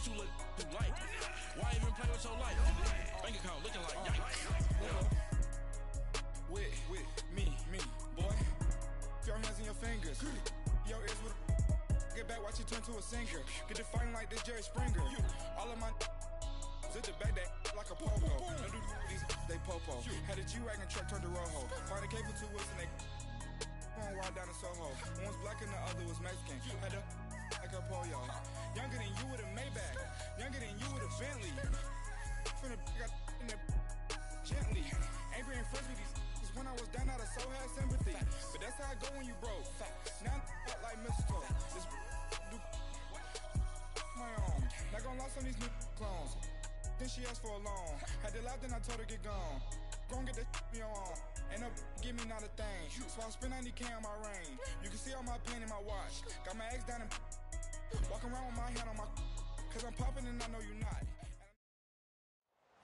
what you look like. Why even play with your life? Bank account looking like yikes. With me, boy. Your hands and your fingers. Your ears with get back, watch you turn to a singer. Get to fighting like this Jerry Springer. All of my zip the back that like a pogo. No do these they popo. Had a G-Wagon truck turned to Rojo. Find a cable 2 wheels and they going wild down in Soho. One was black and the other was Mexican. Had a like a pollo. Younger than you with a Maybach. Younger than you with a Bentley. From the got in the gently. Angry and friends with these when I was down out of so had sympathy. But that's how I go when you broke. Now I'm like mistletoe. This do my own. Not gonna lie on these new clones. Then she asked for a loan. Had to laugh, then I told her get gone. Gon' get that me on. Ain't no give me not a thing. So I spend 90K on my range. You can see all my pain in my watch. Got my ex down and walking around with my hand on my cause I'm popping and I know you not.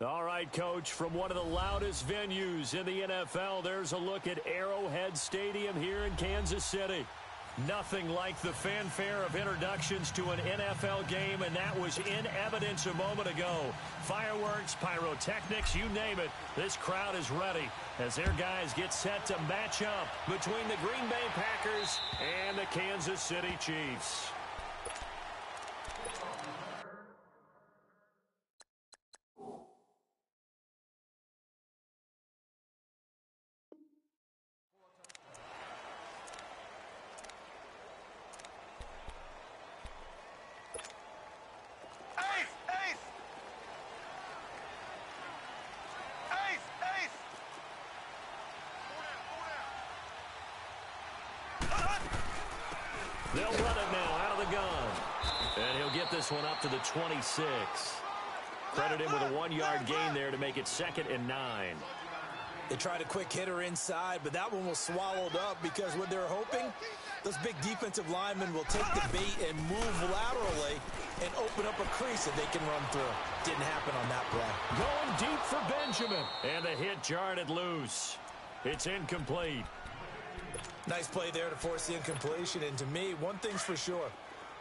All right, Coach, from one of the loudest venues in the NFL, there's a look at Arrowhead Stadium here in Kansas City. Nothing like the fanfare of introductions to an NFL game, and that was in evidence a moment ago. Fireworks, pyrotechnics, you name it. This crowd is ready as their guys get set to match up between the Green Bay Packers and the Kansas City Chiefs. They'll run it now out of the gun. And he'll get this one up to the 26. Credit him with a 1-yard gain there to make it 2nd and 9. They tried a quick hitter inside, but that one was swallowed up because what they're hoping, those big defensive linemen will take the bait and move laterally and open up a crease that they can run through. Didn't happen on that play. Going deep for Benjamin. And the hit jarred it loose. It's incomplete. Nice play there to force the incompletion. And to me, one thing's for sure.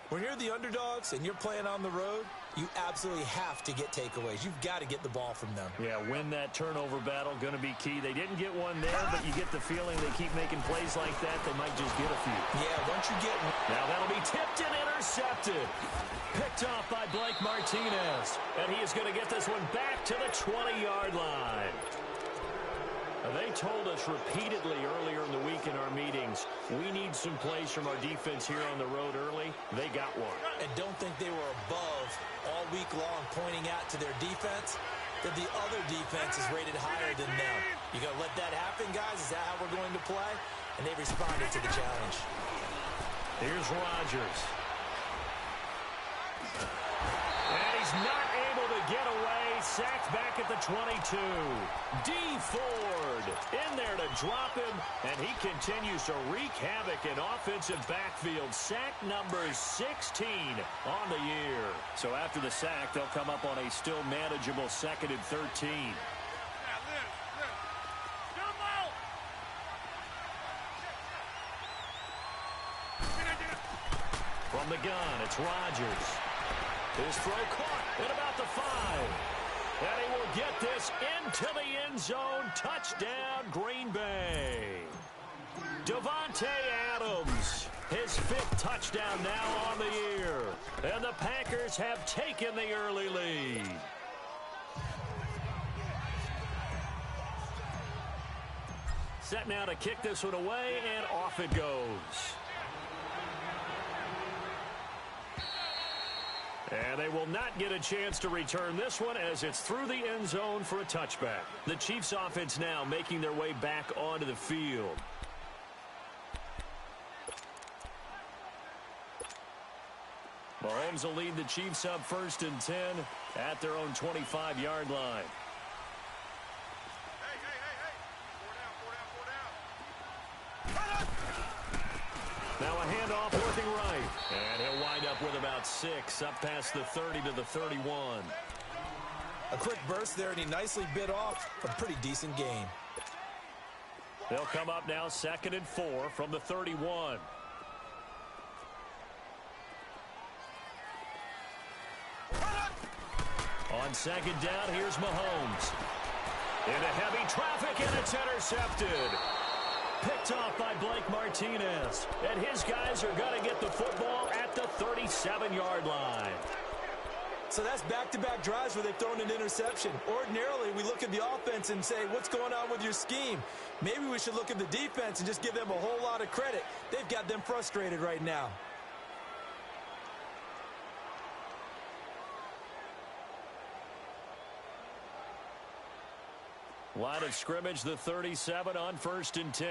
When you're the underdogs and you're playing on the road, you absolutely have to get takeaways. You've got to get the ball from them. Yeah, win that turnover battle, going to be key. They didn't get one there, but you get the feeling they keep making plays like that, they might just get a few. Yeah, once you get one. Now that'll be tipped and intercepted. Picked off by Blake Martinez. And he is going to get this one back to the 20-yard line. They told us repeatedly earlier in the week in our meetings, we need some plays from our defense here on the road early. They got one. And don't think they were above all week long pointing out to their defense that the other defense is rated higher than them. You got to let that happen, guys? Is that how we're going to play? And they responded to the challenge. Here's Rodgers. And he's not able to get away. Sacked back at the 22. D. Ford in there to drop him, and he continues to wreak havoc in offensive backfield. Sack number 16 on the year. So after the sack, they'll come up on a still manageable 2nd and 13. From the gun, it's Rodgers. His throw caught at about the 5. And he will get this into the end zone. Touchdown, Green Bay. Davante Adams, his 5th touchdown now on the year. And the Packers have taken the early lead. Set now to kick this one away, and off it goes. And they will not get a chance to return this one as it's through the end zone for a touchback. The Chiefs offense now making their way back onto the field. Mahomes will lead the Chiefs up 1st and 10 at their own 25-yard line. Now a handoff working right. And he'll wind up with about 6 up past the 30 to the 31. A quick burst there, and he nicely bit off a pretty decent gain. They'll come up now 2nd and 4 from the 31. On second down, here's Mahomes. Into heavy traffic, and it's intercepted. Picked off by Blake Martinez. And his guys are going to get the football at the 37-yard line. So that's back-to-back drives where they've thrown an interception. Ordinarily, we look at the offense and say, what's going on with your scheme? Maybe we should look at the defense and just give them a whole lot of credit. They've got them frustrated right now. Line of scrimmage, the 37 on 1st and 10.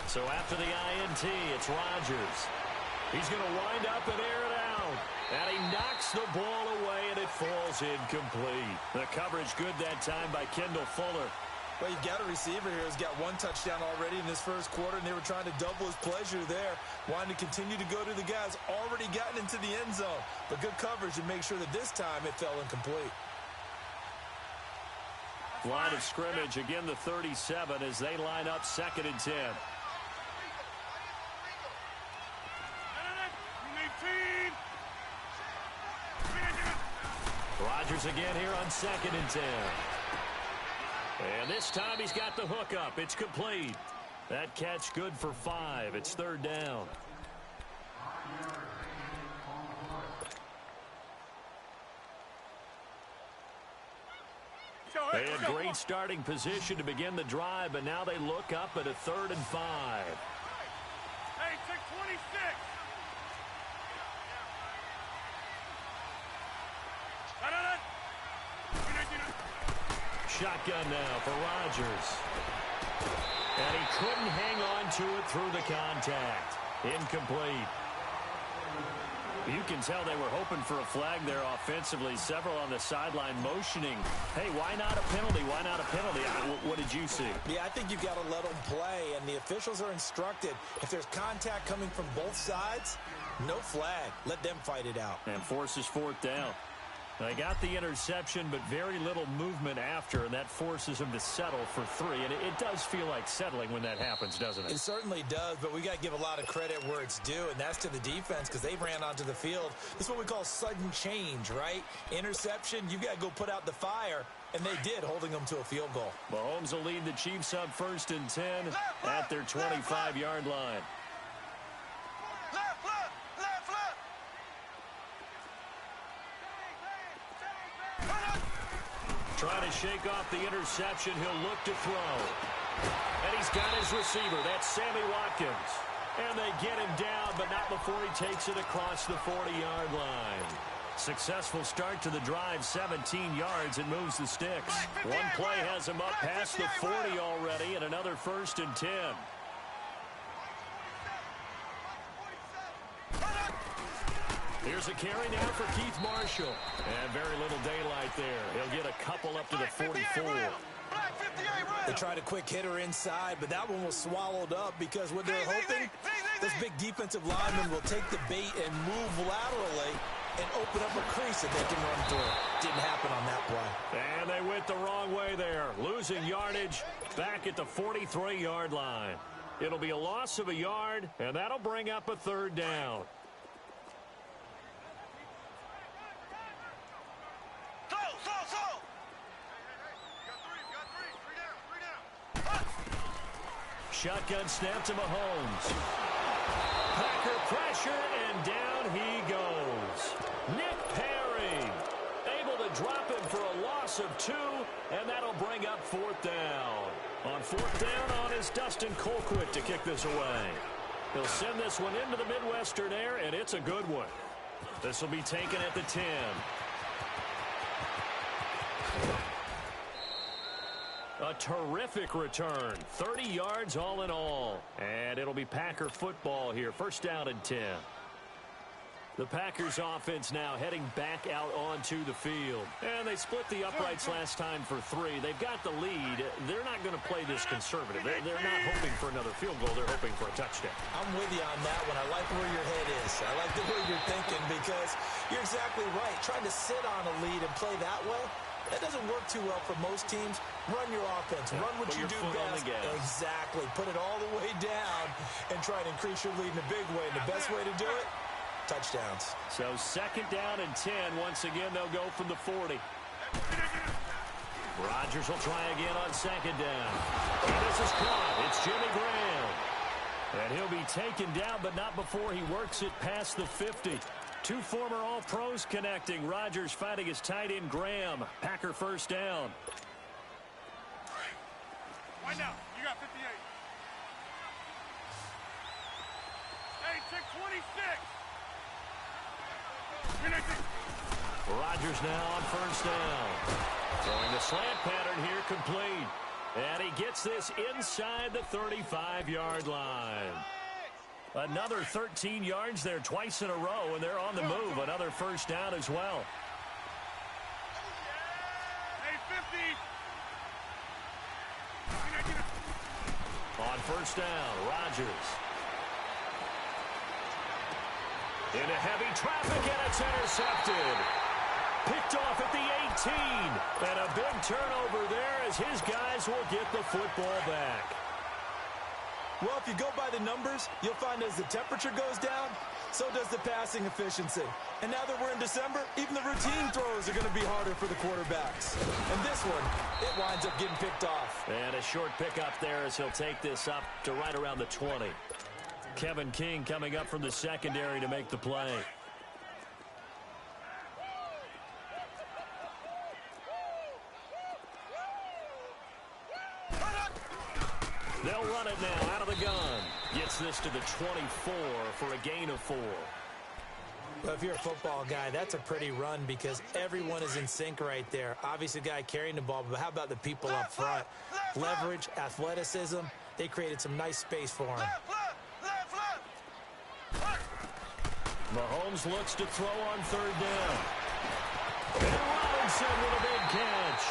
So after the INT, it's Rodgers. He's going to wind up and air it out. And he knocks the ball away, and it falls incomplete. The coverage good that time by Kendall Fuller. Well, you've got a receiver here who's got one touchdown already in this first quarter, and they were trying to double his pleasure there, wanting to continue to go to the guys already gotten into the end zone. But good coverage to make sure that this time it fell incomplete. Line of scrimmage, again the 37 as they line up 2nd and 10. Rodgers again here on 2nd and 10. And this time he's got the hook up. It's complete. That catch good for 5. It's 3rd down. They had great starting position to begin the drive, but now they look up at a 3rd and 5. Hey, 626. Shotgun now for Rodgers. And he couldn't hang on to it through the contact. Incomplete. You can tell they were hoping for a flag there offensively. Several on the sideline motioning. Hey, why not a penalty? Why not a penalty? What did you see? Yeah, I think you've got to let them play, and the officials are instructed. If there's contact coming from both sides, no flag. Let them fight it out. And forces 4th down. They got the interception, but very little movement after, and that forces them to settle for 3. And it does feel like settling when that happens, doesn't it? It certainly does, but we got to give a lot of credit where it's due, and that's to the defense because they ran onto the field. This is what we call sudden change, right? Interception, you got to go put out the fire, and they did, holding them to a field goal. Mahomes will lead the Chiefs up 1st and 10 at their 25-yard line. Trying to shake off the interception. He'll look to throw. And he's got his receiver. That's Sammy Watkins. And they get him down, but not before he takes it across the 40-yard line. Successful start to the drive, 17 yards, and moves the sticks. One play has him up past the 40 already, and another 1st and 10. Here's a carry now for Keith Marshall. And very little daylight there. He'll get a couple up to the 44. They tried a quick hitter inside, but that one was swallowed up because what they're hoping, this big defensive lineman will take the bait and move laterally and open up a crease that they can run through. Didn't happen on that play. And they went the wrong way there. Losing yardage back at the 43-yard line. It'll be a loss of a yard, and that'll bring up a 3rd down. Shotgun snap to Mahomes. Packer pressure, and down he goes. Nick Perry able to drop him for a loss of 2, and that'll bring up 4th down. On 4th down on is Dustin Colquitt to kick this away. He'll send this one into the Midwestern air, and it's a good one. This will be taken at the 10. A terrific return. 30 yards all in all. And it'll be Packer football here. 1st down and 10. The Packers offense now heading back out onto the field. And they split the uprights last time for 3. They've got the lead. They're not going to play this conservative. They're not hoping for another field goal. They're hoping for a touchdown. I'm with you on that one. I like where your head is. I like the way you're thinking because you're exactly right. Trying to sit on a lead and play that way, That doesn't work too well for most teams. Run your offense. Run what you do best. Exactly. Put it all the way down and try to increase your lead in a big way. And the best way to do it, touchdowns. So 2nd down and 10. Once again, they'll go from the 40. Rodgers will try again on 2nd down. And this is caught. It's Jimmy Graham. And he'll be taken down, but not before he works it past the 50. 2 former All-Pros connecting. Rodgers fighting his tight end Graham. Packer 1st down. Right now, you got 58. Hey, check 26. Rodgers now on 1st down. Throwing the slant pattern here, complete. And he gets this inside the 35-yard line. Another 13 yards there twice in a row, and they're on the move. Another 1st down as well. Hey, 50. On 1st down, Rodgers. Into heavy traffic, and it's intercepted. Picked off at the 18. And a big turnover there as his guys will get the football back. Well, if you go by the numbers, you'll find as the temperature goes down, so does the passing efficiency. And now that we're in December, even the routine throws are going to be harder for the quarterbacks. And this one, it winds up getting picked off. And a short pickup there as he'll take this up to right around the 20. Kevin King coming up from the secondary to make the play. They'll run it now out of the gun. Gets this to the 24 for a gain of 4. Well, if you're a football guy, that's a pretty run because everyone is in sync right there. Obviously, the guy carrying the ball, but how about the people up front? Leverage, athleticism, they created some nice space for him. Mahomes looks to throw on 3rd down. And Robinson with a big catch.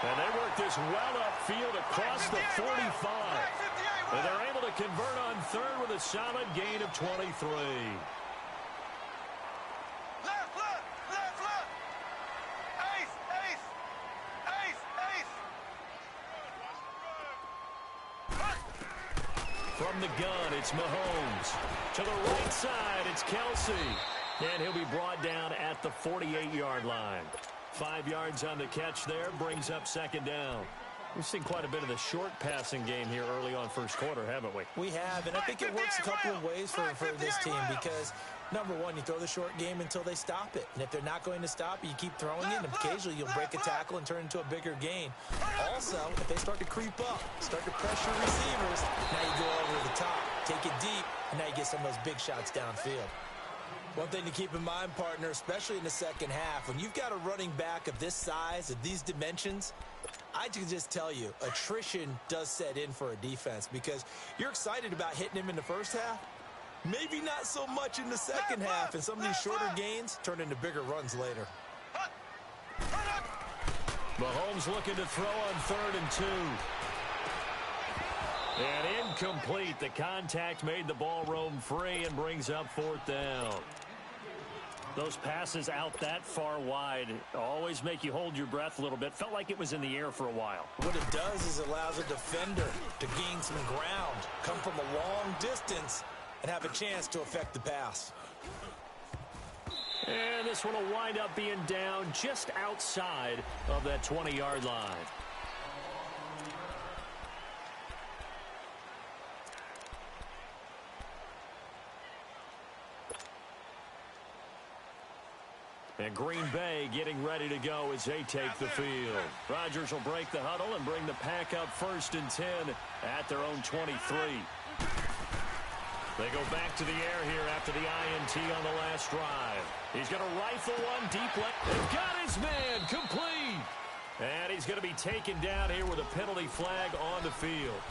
And they work this well upfield across the 45. And they're able to convert on 3rd with a solid gain of 23. From the gun, it's Mahomes. To the right side, it's Kelsey. And he'll be brought down at the 48-yard line. 5 yards on the catch there, brings up 2nd down. We've seen quite a bit of the short passing game here early on 1st quarter, haven't we? We have, and I think it works a couple of ways for this team because, number one, you throw the short game until they stop it. And if they're not going to stop it, you keep throwing it, and occasionally you'll break a tackle and turn it into a bigger gain. Also, if they start to creep up, start to pressure receivers, now you go over the top, take it deep, and now you get some of those big shots downfield. One thing to keep in mind, partner, especially in the 2nd half, when you've got a running back of this size, of these dimensions, I can just tell you, attrition does set in for a defense because you're excited about hitting him in the 1st half. Maybe not so much in the 2nd half, and some of these shorter gains turn into bigger runs later. Mahomes looking to throw on 3rd and 2. And incomplete. The contact made the ball roam free and brings up 4th down. Those passes out that far wide always make you hold your breath a little bit. Felt like it was in the air for a while. What it does is it allows a defender to gain some ground, come from a long distance, and have a chance to affect the pass. And this one will wind up being down just outside of that 20-yard line. And Green Bay getting ready to go as they take the field. Rodgers will break the huddle and bring the pack up 1st and 10 at their own 23. They go back to the air here after the INT on the last drive. He's going to rifle one deep left. They've got his man complete. And he's going to be taken down here with a penalty flag on the field.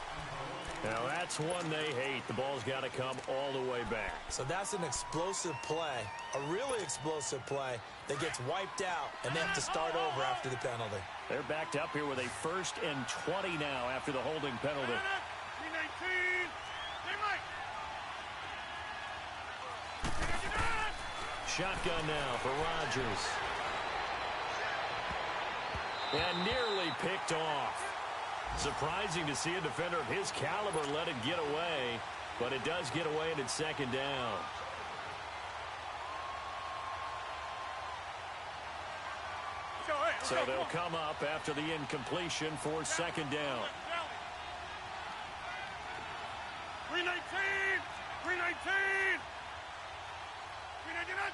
Now, that's one they hate. The ball's got to come all the way back. So that's an explosive play, a really explosive play that gets wiped out, and they have to start over after the penalty. They're backed up here with a 1st and 20 now after the holding penalty. Shotgun now for Rodgers. And nearly picked off. Surprising to see a defender of his caliber let it get away, but it does get away and it's second down. So they'll come up after the incompletion for second down. 319! 319! 319!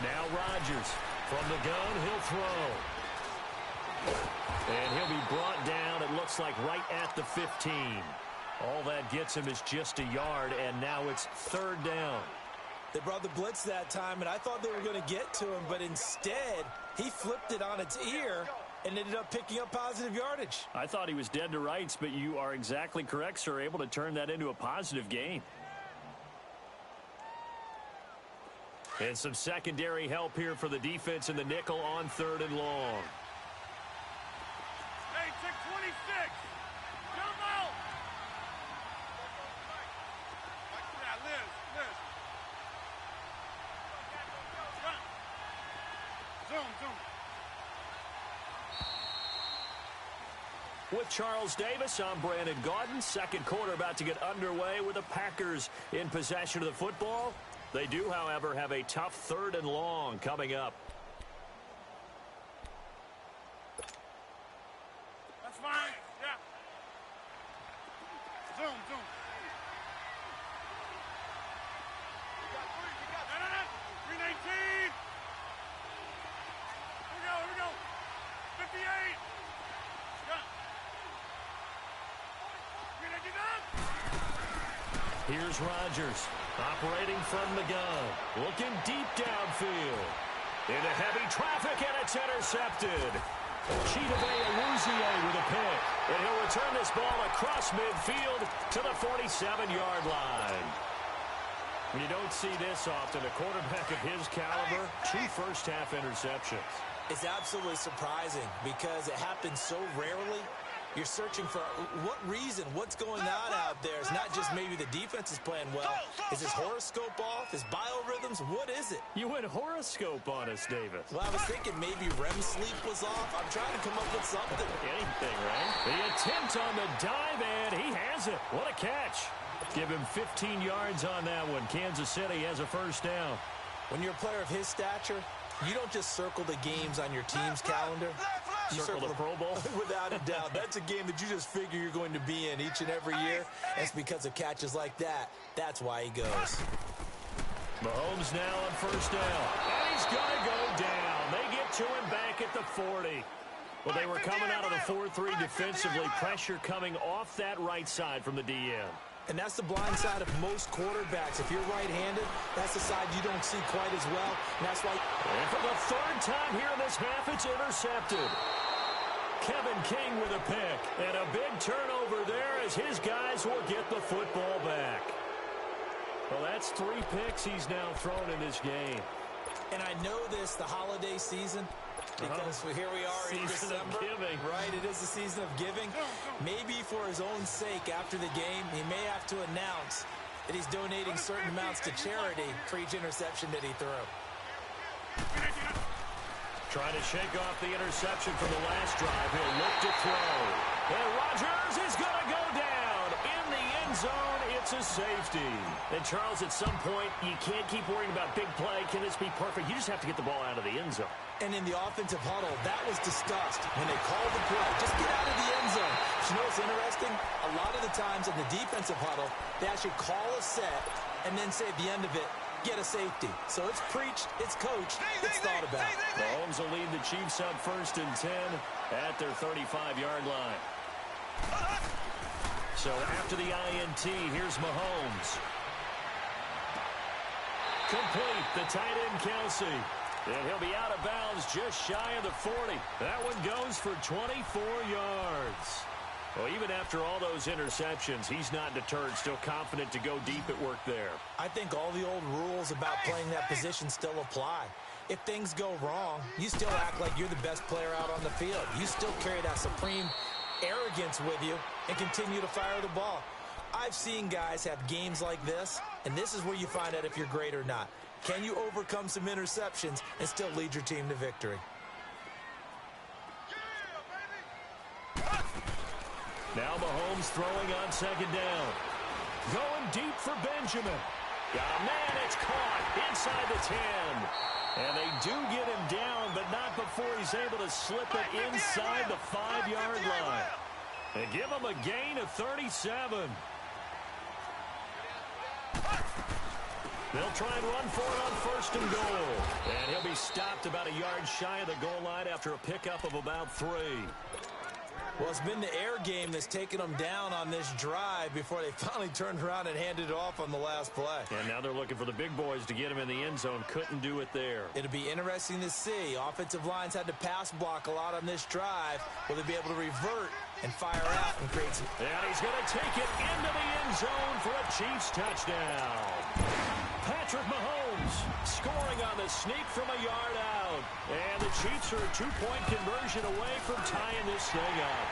Now Rodgers from the gun, he'll throw. And he'll be brought down, it looks like, right at the 15. All that gets him is just a yard, and now it's third down. They brought the blitz that time, and I thought they were going to get to him, but instead, he flipped it on its ear and ended up picking up positive yardage. I thought he was dead to rights, but you are exactly correct, sir, able to turn that into a positive gain. And some secondary help here for the defense in the nickel on third and long. Hey, check 26! Jump out! Yeah, Liz. Zoom. With Charles Davis, I'm Brandon Gaudin. Second quarter about to get underway with the Packers in possession of the football. They do, however, have a tough third and long coming up. That's fine. Yeah. Zoom. You got 319! Here we go. 58! Yeah. 319! Here's Rodgers, operating from the gun, looking deep downfield. Into heavy traffic, and it's intercepted. Chidobe Awuzie with a pick, and he'll return this ball across midfield to the 47-yard line. You don't see this often. A quarterback of his caliber, 2 first-half interceptions. It's absolutely surprising because it happens so rarely. You're searching for what reason, what's going on out there. It's not just maybe the defense is playing well. Is his horoscope off? His biorhythms? What is it? You went horoscope on us, Davis. Well, I was thinking maybe REM sleep was off. I'm trying to come up with something. Anything, right? The attempt on the dive, and he has it. What a catch. Give him 15 yards on that one. Kansas City has a first down. When you're a player of his stature, you don't just circle the games on your team's calendar. You circle the Pro Bowl? Without a doubt. That's a game that you just figure you're going to be in each and every year. That's because of catches like that. That's why he goes. Mahomes now on first down. And he's going to go down. They get to him back at the 40. Well, they were coming out of the 4-3 defensively. Pressure coming off that right side from the DM. And that's the blind side of most quarterbacks. If you're right-handed, that's the side you don't see quite as well. And that's why... And for the third time here in this half, it's intercepted. Kevin King with a pick. And a big turnover there as his guys will get the football back. Well, that's 3 picks he's now thrown in this game. And I know this, the holiday season, because here we are in December. Season of giving. Right, it is the season of giving. Maybe for his own sake, after the game, he may have to announce that he's donating certain amounts to charity for each interception that he threw. Trying to shake off the interception from the last drive. He'll look to throw. And Rodgers is going to go down in the end zone. It's a safety. And Charles, at some point, you can't keep worrying about big play. Can this be perfect? You just have to get the ball out of the end zone. And in the offensive huddle, that was discussed when they called the play. Just get out of the end zone. But you know what's interesting? A lot of the times in the defensive huddle, they actually call a set and then say at the end of it, get a safety. So it's preached, it's coached, it's thought about. Mahomes will lead the Chiefs up 1st and 10 at their 35-yard line. So after the INT, here's Mahomes. Complete, the tight end Kelsey. And he'll be out of bounds just shy of the 40. That one goes for 24 yards. Well, even after all those interceptions, he's not deterred, still confident to go deep at work there. I think all the old rules about playing that position still apply. If things go wrong, you still act like you're the best player out on the field. You still carry that supreme arrogance with you and continue to fire the ball. I've seen guys have games like this, and this is where you find out if you're great or not. Can you overcome some interceptions and still lead your team to victory? Now Mahomes throwing on second down. Going deep for Benjamin. Man, it's caught inside the 10. And they do get him down, but not before he's able to slip it inside the 5-yard line. They give him a gain of 37. They'll try and run for it on first and goal. And he'll be stopped about a yard shy of the goal line after a pickup of about 3. Well, it's been the air game that's taken them down on this drive before they finally turned around and handed it off on the last play. And now they're looking for the big boys to get him in the end zone. Couldn't do it there. It'll be interesting to see. Offensive lines had to pass block a lot on this drive. Will they be able to revert and fire out and create some... And he's going to take it into the end zone for a Chiefs touchdown. Patrick Mahomes scoring on the sneak from a yard out. And the Chiefs are a 2-point conversion away from tying this thing up.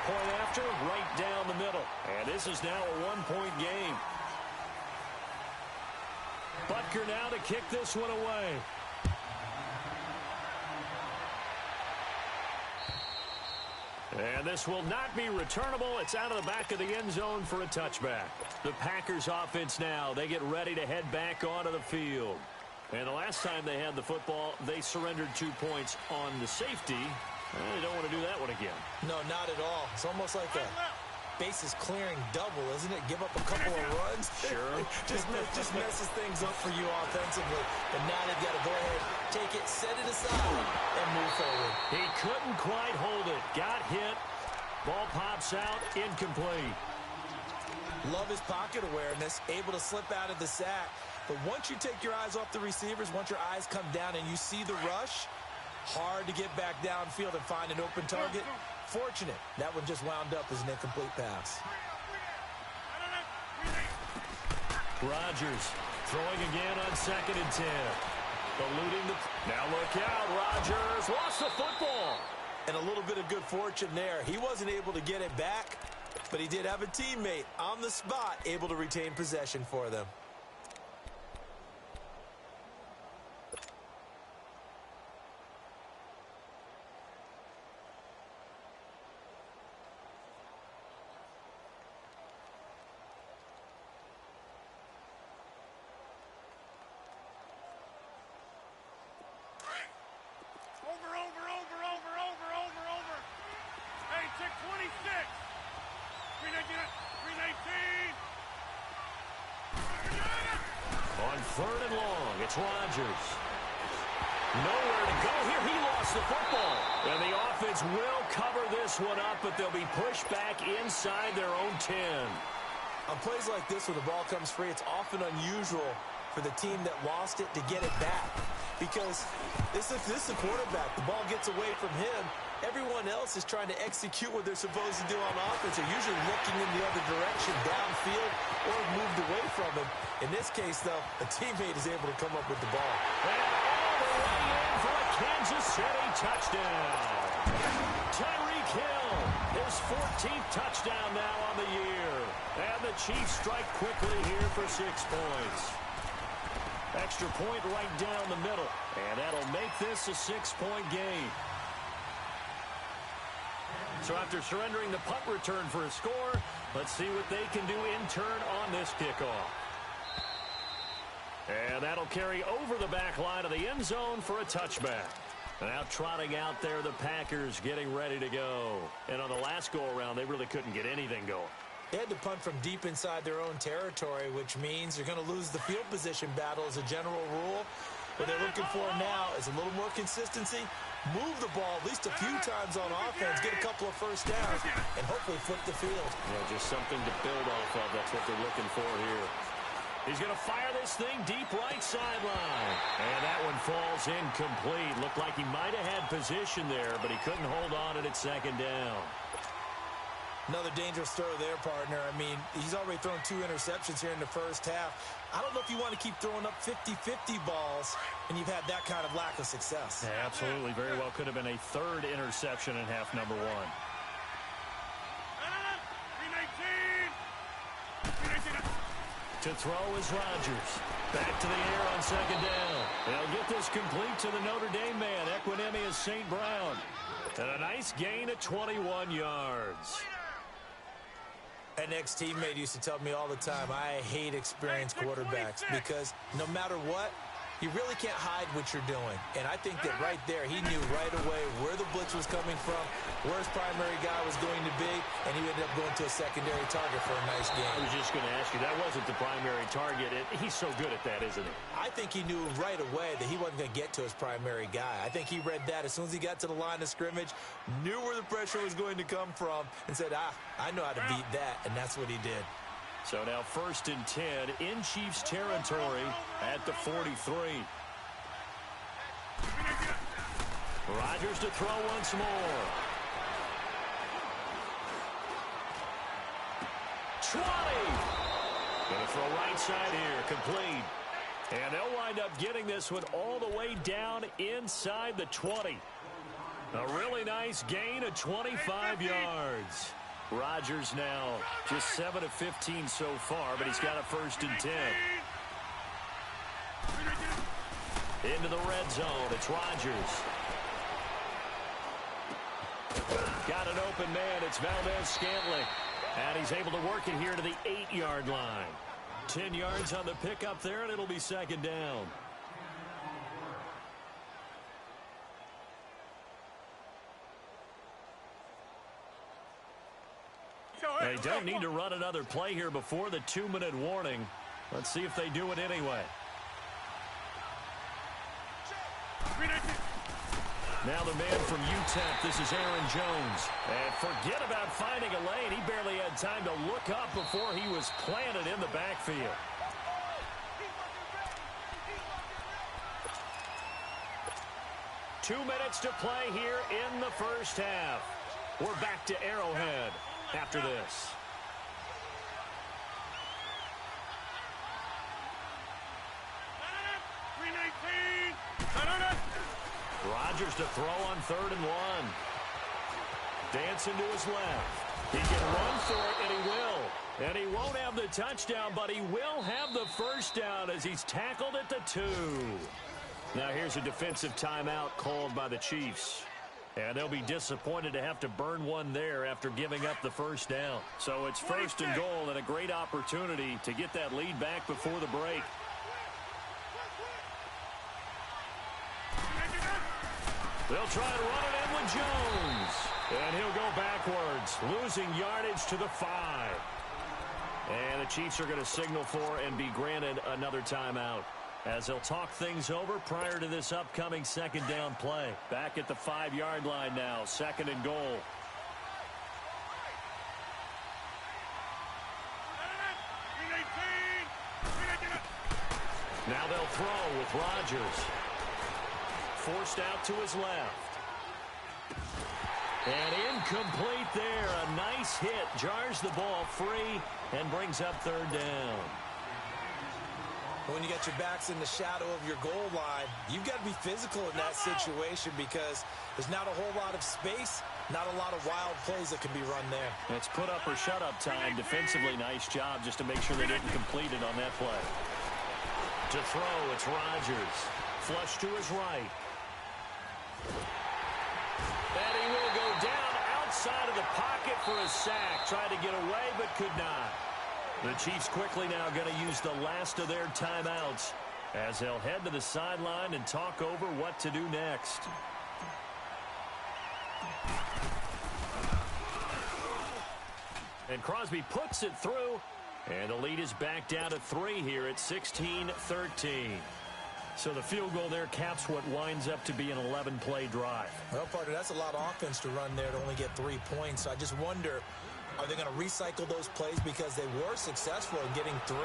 Point after, right down the middle. And this is now a 1-point game. Butker now to kick this one away. And this will not be returnable. It's out of the back of the end zone for a touchback. The Packers offense now, they get ready to head back onto the field. And the last time they had the football, they surrendered 2 points on the safety. They don't want to do that one again. No, not at all. It's almost like a bases clearing double, isn't it? Give up a couple of runs. Sure. just messes things up for you offensively. But now they've got to go ahead, take it, set it aside, and move forward. He couldn't quite hold it. Got hit. Ball pops out. Incomplete. Love his pocket awareness. Able to slip out of the sack. But once you take your eyes off the receivers, once your eyes come down and you see the rush, hard to get back downfield and find an open target. Fortunate. That one just wound up as an incomplete pass. Rodgers throwing again on 2nd and 10. Eluding the... Now look out. Rodgers lost the football. And a little bit of good fortune there. He wasn't able to get it back, but he did have a teammate on the spot able to retain possession for them. Third and long, it's Rodgers. Nowhere to go here. He lost the football. And the offense will cover this one up, but they'll be pushed back inside their own 10. On plays like this, when the ball comes free, it's often unusual for the team that lost it to get it back. Because this is the quarterback. The ball gets away from him. Everyone else is trying to execute what they're supposed to do on offense. They're usually looking in the other direction, downfield, or moved away from him. In this case, though, a teammate is able to come up with the ball. And all the way in for a Kansas City touchdown. Tyreek Hill, his 14th touchdown now on the year. And the Chiefs strike quickly here for 6 points. Extra point right down the middle. And that'll make this a 6-point game. So after surrendering the punt return for a score, let's see what they can do in turn on this kickoff. And that'll carry over the back line of the end zone for a touchback. Now trotting out there, the Packers getting ready to go. And on the last go-around, they really couldn't get anything going. They had to punt from deep inside their own territory, which means you're going to lose the field position battle as a general rule. What they're looking for now is a little more consistency, move the ball at least a few times on offense, get a couple of first downs, and hopefully flip the field. Yeah, just something to build off of. That's what they're looking for here. He's going to fire this thing deep right sideline. And that one falls incomplete. Looked like he might have had position there, but he couldn't hold on it at 2nd down. Another dangerous throw there, partner. I mean, he's already thrown 2 interceptions here in the first half. I don't know if you want to keep throwing up 50-50 balls and you've had that kind of lack of success. Yeah, absolutely. Very well could have been a 3rd interception in half number 1. To throw is Rodgers. Back to the air on 2nd down. They'll get this complete to the Notre Dame man, Equinemius St. Brown. And a nice gain of 21 yards. An ex-teammate used to tell me all the time, I hate experienced quarterbacks because no matter what, you really can't hide what you're doing. And I think that right there, he knew right away where the blitz was coming from, where his primary guy was going to be, and he ended up going to a secondary target for a nice game. I was just going to ask you, that wasn't the primary target. He's so good at that, isn't he? I think he knew right away that he wasn't going to get to his primary guy. I think he read that as soon as he got to the line of scrimmage, knew where the pressure was going to come from, and said, I know how to beat that, and that's what he did. So now 1st and 10 in Chiefs territory at the 43. Rodgers to throw once more. 20. Going to throw right side here, complete. And they'll wind up getting this one all the way down inside the 20. A really nice gain of 25 yards. Rodgers now just 7 of 15 so far, but he's got a 1st and 10. Into the red zone, it's Rodgers. Got an open man, it's Valdez-Scantling. And he's able to work it here to the 8-yard line. 10 yards on the pickup there, and it'll be 2nd down. They don't need to run another play here before the 2-minute warning. Let's see if they do it anyway. Now the man from UTEP, this is Aaron Jones. And forget about finding a lane. He barely had time to look up before he was planted in the backfield. Two minutes to play here in the first half. We're back to Arrowhead after this. Rodgers to throw on 3rd and 1. Dancing to his left. He can run for it, and he will. And he won't have the touchdown, but he will have the 1st down as he's tackled at the 2. Now here's a defensive timeout called by the Chiefs. And they'll be disappointed to have to burn one there after giving up the 1st down. So it's 1st and goal and a great opportunity to get that lead back before the break. They'll try to run it in with Jones. And he'll go backwards, losing yardage to the 5. And the Chiefs are going to signal for and be granted another timeout, as they'll talk things over prior to this upcoming 2nd down play. Back at the 5-yard line now, 2nd and goal. Now they'll throw with Rodgers. Forced out to his left. And incomplete there. A nice hit. Jars the ball free and brings up 3rd down. When you got your backs in the shadow of your goal line, you've got to be physical in that situation because there's not a whole lot of space, not a lot of wild plays that can be run there. It's put up or shut up time. Defensively, nice job just to make sure they didn't complete it on that play. To throw, it's Rodgers. Flush to his right. And he will go down outside of the pocket for a sack. Tried to get away, but could not. The Chiefs quickly now going to use the last of their timeouts as they'll head to the sideline and talk over what to do next. And Crosby puts it through, and the lead is back down to 3 here at 16-13. So the field goal there caps what winds up to be an 11-play drive. Well, partner, that's a lot of offense to run there to only get 3 points. So I just wonder, are they going to recycle those plays because they were successful in getting 3?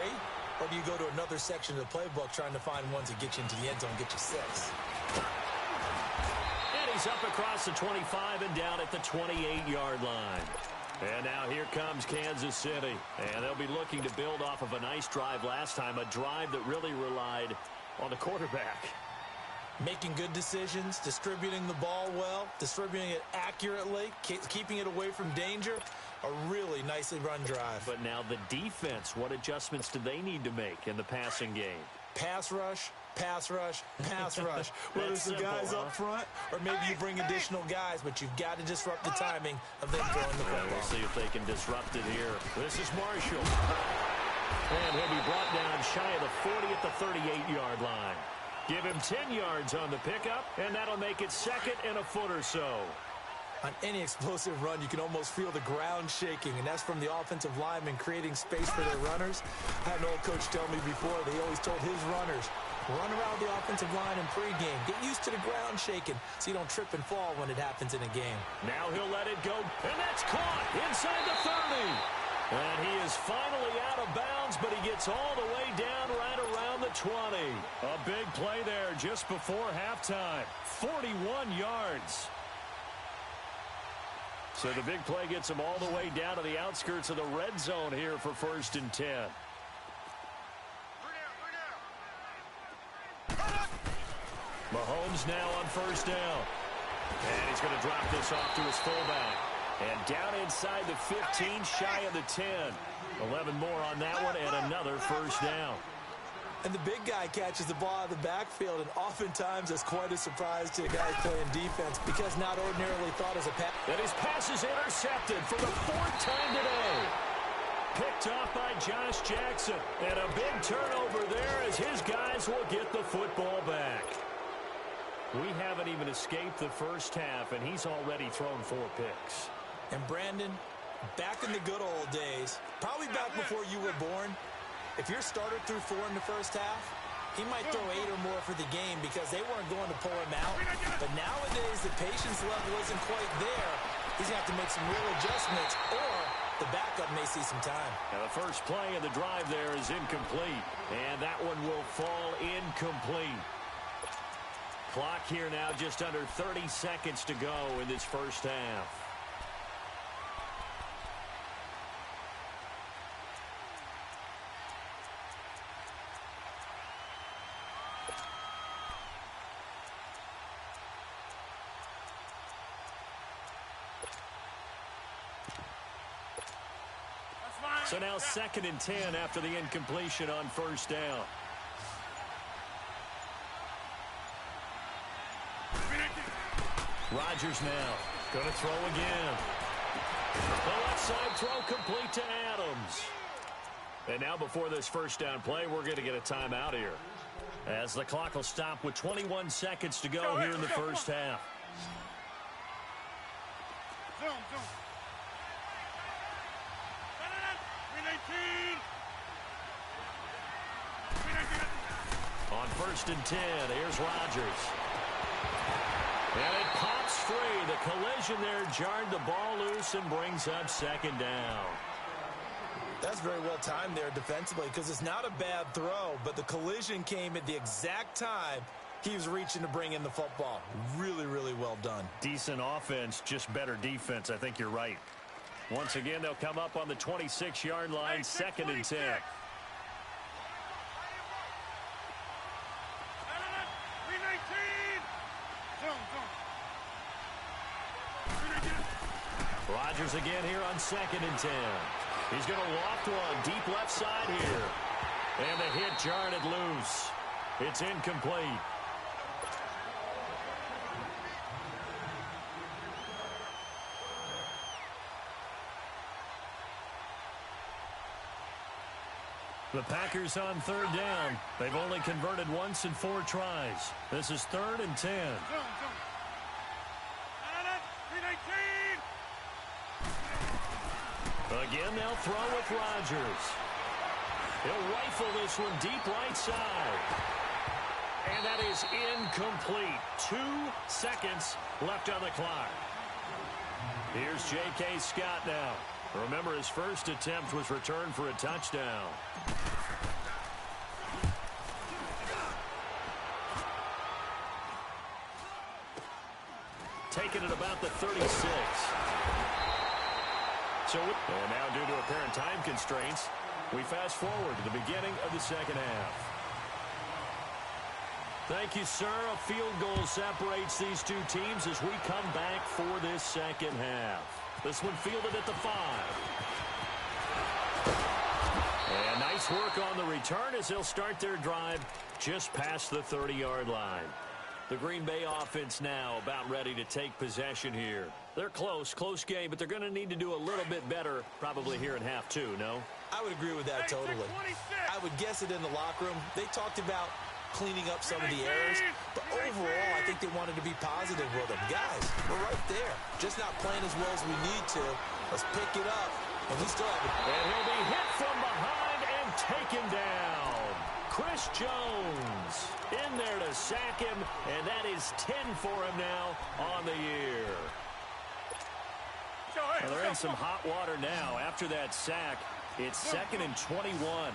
Or do you go to another section of the playbook trying to find ones that get you into the end zone and get you 6? And he's up across the 25 and down at the 28-yard line. And now here comes Kansas City. And they'll be looking to build off of a nice drive last time, a drive that really relied on the quarterback. Making good decisions, distributing the ball well, distributing it accurately, keeping it away from danger. A really nicely run drive. But now the defense, what adjustments do they need to make in the passing game? Pass rush, pass rush, whether it's the guys up front or maybe you bring additional guys, but you've got to disrupt the timing of them throwing the football. We'll see if they can disrupt it here. This is Marshall. And he'll be brought down shy of the 40 at the 38-yard line. Give him 10 yards on the pickup, and that'll make it second and a foot or so. On any explosive run, you can almost feel the ground shaking, and that's from the offensive linemen creating space for their runners. I had an old coach tell me before, they always told his runners, run around the offensive line in pregame. Get used to the ground shaking so you don't trip and fall when it happens in a game. Now he'll let it go, and that's caught inside the 30. And he is finally out of bounds, but he gets all the way down right around the 20. A big play there just before halftime. 41 yards. So the big play gets him all the way down to the outskirts of the red zone here for 1st and 10. Mahomes now on 1st down. And he's going to drop this off to his fullback. And down inside the 15, shy of the 10. 11 more on that one, and another 1st down. And the big guy catches the ball out of the backfield, and oftentimes that's quite a surprise to the guys playing defense because not ordinarily thought as a pass. And his pass is intercepted for the 4th time today. Picked off by Josh Jackson. And a big turnover there as his guys will get the football back. We haven't even escaped the first half, and he's already thrown 4 picks. And Brandon, back in the good old days, probably back before you were born, if your starter threw 4 in the first half, he might throw 8 or more for the game because they weren't going to pull him out. But nowadays, the patience level isn't quite there. He's going to have to make some real adjustments, or the backup may see some time. Now the first play of the drive there is incomplete, and that one will fall incomplete. Clock here now just under 30 seconds to go in this first half. So now 2nd and 10 after the incompletion on 1st down. Rodgers now going to throw again. The left side throw complete to Adams. And now before this 1st down play, we're going to get a timeout here, as the clock will stop with 21 seconds to go here in the first half. On 1st and 10, here's Rodgers. And it pops free. The collision there jarred the ball loose and brings up 2nd down. That's very well timed there defensively because it's not a bad throw, but the collision came at the exact time he was reaching to bring in the football. Really, really well done. Decent offense, just better defense. I think you're right. Once again, they'll come up on the 26-yard line, 2nd and 10. Rodgers again here on 2nd and 10. He's going to loft one deep left side here. And the hit jarred it loose. It's incomplete. The Packers on 3rd down. They've only converted once in 4 tries. This is 3rd and 10. Again, they'll throw with Rodgers. He'll rifle this one deep right side. And that is incomplete. 2 seconds left on the clock. Here's J.K. Scott now. Remember, his first attempt was returned for a touchdown. Taking it about the 36. So, and now due to apparent time constraints, we fast forward to the beginning of the 2nd half. Thank you, sir. A field goal separates these two teams as we come back for this 2nd half. This one fielded at the 5. And nice work on the return as they'll start their drive just past the 30-yard line. The Green Bay offense now about ready to take possession here. They're close game, but they're going to need to do a little bit better probably here in half two, no? I would agree with that totally. I would guess it in the locker room. They talked about cleaning up some of the errors, but overall, I think they wanted to be positive with them. Guys, we're right there. Just not playing as well as we need to. Let's pick it up, and we still have it. And he'll be hit from behind and taken down. Chris Jones in there to sack him, and that is 10 for him now on the year. Well, they're in some hot water now. After that sack, it's 2nd and 21.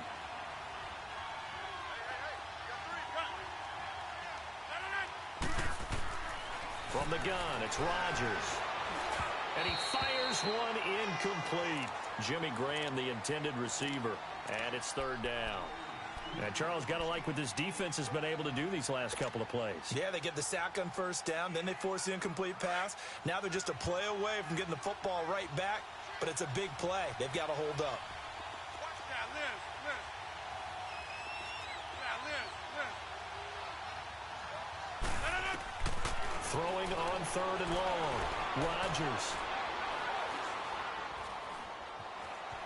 From the gun, it's Rodgers. And he fires one incomplete. Jimmy Graham, the intended receiver. And it's 3rd down. And Charles, got to like what this defense has been able to do these last couple of plays. Yeah, they get the sack on 1st down, then they force the incomplete pass. Now they're just a play away from getting the football right back, but it's a big play. They've got to hold up. Throwing on 3rd and long. Rodgers.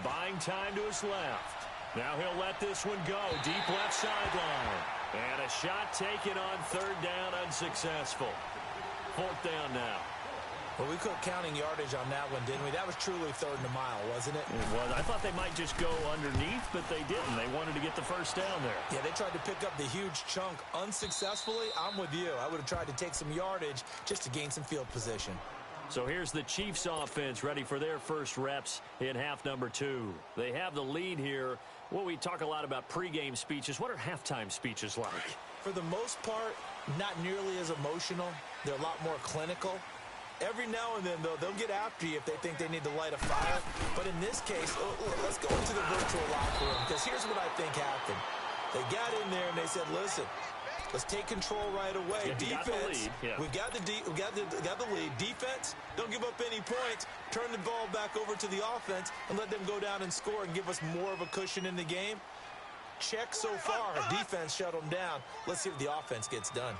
Buying time to his left. Now he'll let this one go. Deep left sideline. And a shot taken on 3rd down, unsuccessful. 4th down now. Well, we quit counting yardage on that one, didn't we? That was truly 3rd and a mile, wasn't it? It was. I thought they might just go underneath, but they didn't. They wanted to get the 1st down there. Yeah, they tried to pick up the huge chunk unsuccessfully. I'm with you. I would have tried to take some yardage just to gain some field position. So here's the Chiefs offense ready for their first reps in half number 2. They have the lead here. Well, we talk a lot about pregame speeches. What are halftime speeches like? For the most part, not nearly as emotional. They're a lot more clinical. Every now and then, though, they'll get after you if they think they need to light a fire. But in this case, let's go into the virtual locker room, because here's what I think happened. They got in there and they said, listen, let's take control right away. Yeah, defense, yeah. we've got the lead. Defense, don't give up any points. Turn the ball back over to the offense and let them go down and score and give us more of a cushion in the game. Check so far. Defense shut them down. Let's see what the offense gets done.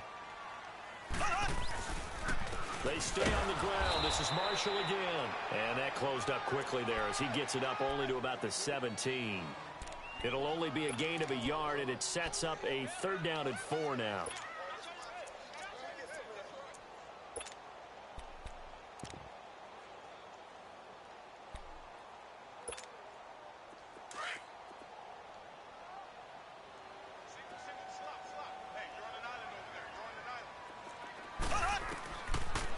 They stay on the ground. This is Marshall again. And that closed up quickly there as he gets it up only to about the 17. It'll only be a gain of a yard, and it sets up a 3rd down and 4 now.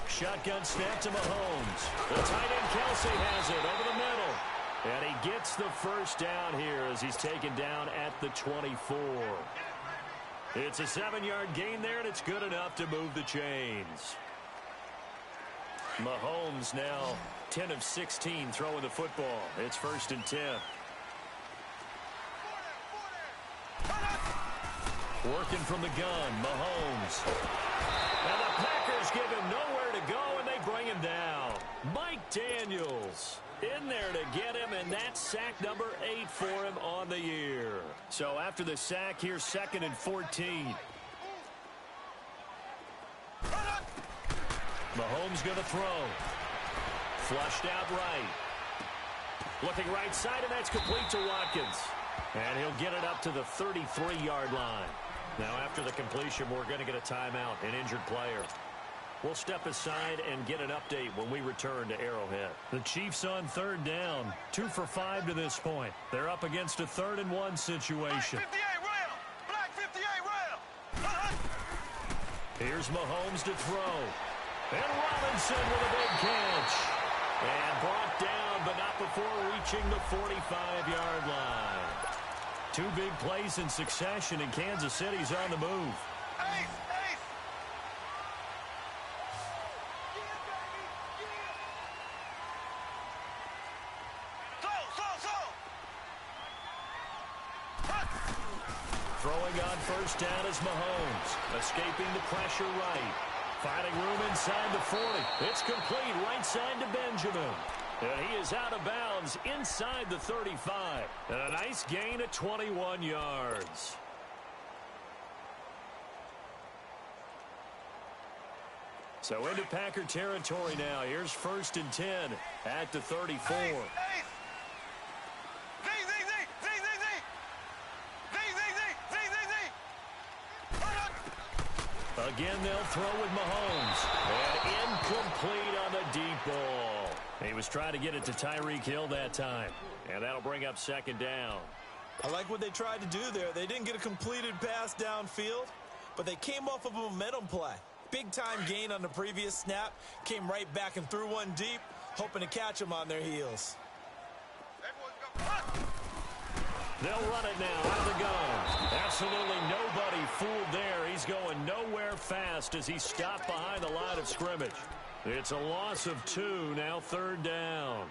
Shotgun snap to Mahomes. The tight end Kelsey has it over the middle. And he gets the 1st down here as he's taken down at the 24. It's a 7-yard gain there, and it's good enough to move the chains. Mahomes now 10 of 16 throwing the football. It's 1st and 10. Working from the gun, Mahomes. And the Packers give him nowhere to go, and they bring him down. Mike Daniels in there to get him, and that's sack number 8 for him on the year. So after the sack, here's 2nd and 14. Mahomes going to throw. Flushed out right. Looking right side, and that's complete to Watkins. And he'll get it up to the 33-yard line. Now, after the completion, we're going to get a timeout, an injured player. We'll step aside and get an update when we return to Arrowhead. The Chiefs on 3rd down, 2 for 5 to this point. They're up against a 3rd and 1 situation. Black 58 rail. Here's Mahomes to throw. And Robinson with a big catch. And brought down, but not before reaching the 45-yard line. 2 big plays in succession, and Kansas City's on the move. Throwing on 1st down is Mahomes. Escaping the pressure right. Finding room inside the 40. It's complete right side to Benjamin. And he is out of bounds inside the 35. And a nice gain of 21 yards. So into Packer territory now. Here's 1st and 10 at the 34. Again, they'll throw with Mahomes. And incomplete on the deep ball. He was trying to get it to Tyreek Hill that time. And that'll bring up 2nd down. I like what they tried to do there. They didn't get a completed pass downfield, but they came off of a momentum play. Big-time gain on the previous snap. Came right back and threw one deep, hoping to catch them on their heels. They'll run it now out of the gun. Absolutely nobody fooled there. He's going nowhere fast as he stopped behind the line of scrimmage. It's a loss of 2, now 3rd down.